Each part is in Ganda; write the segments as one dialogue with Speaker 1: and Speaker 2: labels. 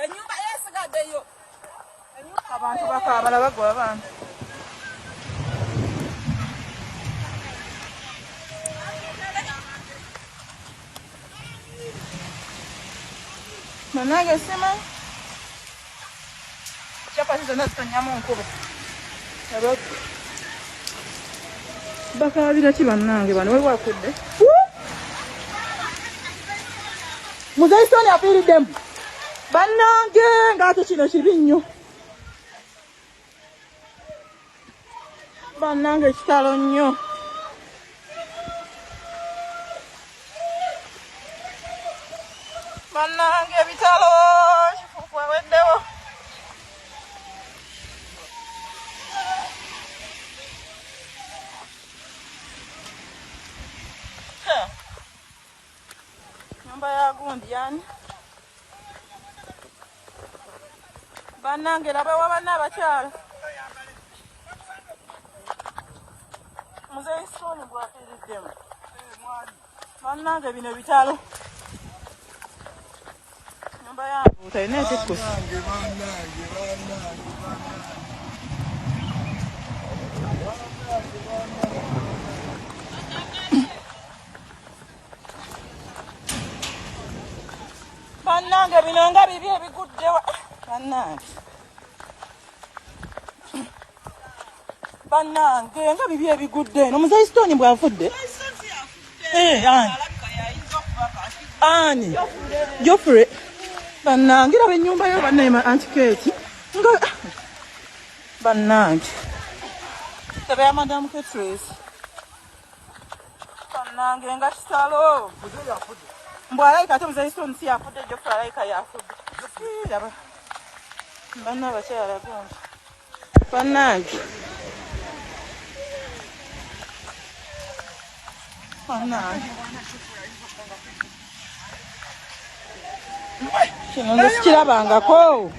Speaker 1: Enyumba yesigaddeyo. Abantu bakaabala bagwa abantu. Manage sema. Chapa hizo nazo tanyama nkuba. Abot. Bakaabira ki bannange bano we wakudde. Muzaisoni afiiriddemu. Bannange ng'ate kino kibi nnyo. Bannange kitalo nnyo. Bannange ebitalo kifuufu aweddewo. Nyumba ya gundi yani. Bannange laba wa banna abakyala. Muzeyi Soni bw'afiiriddemu. Bannange bino bitalo. Nyumba yange talina ekikkusi. Bannange bino nga bibi ebiguddewa. Bannange nga bibi ebigudde eno. Muzeyi Soni bw'afudde. Ani Jofre. Bannange laba ennyumba yo bannayima antiketi nga bannange laba ya Madam Catrice. Bannange nga kitalo mbwalayika ate Muzeyi Soni si yafudde Jofre alayika yafudde. Laba banna abakyala gundi bannange kino nze sikirabangako.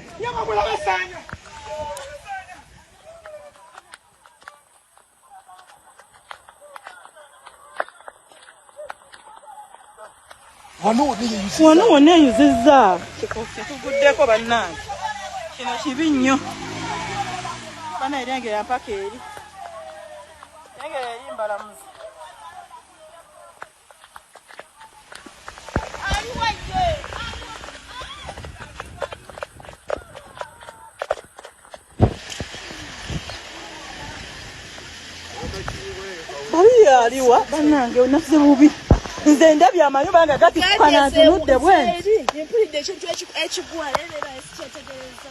Speaker 1: Wano wonna eyuzizza kituguddeko bannange. Kino kibi nnyo. Bana erengera mpaka eri. Erengera eri mbalamuzi. Aliwa bannange onafze bubi. Nze ndabye amayumba nga gatikukana ntunudde bwe. Mpulidde ekintu ekigwa leero era ekitegeeza.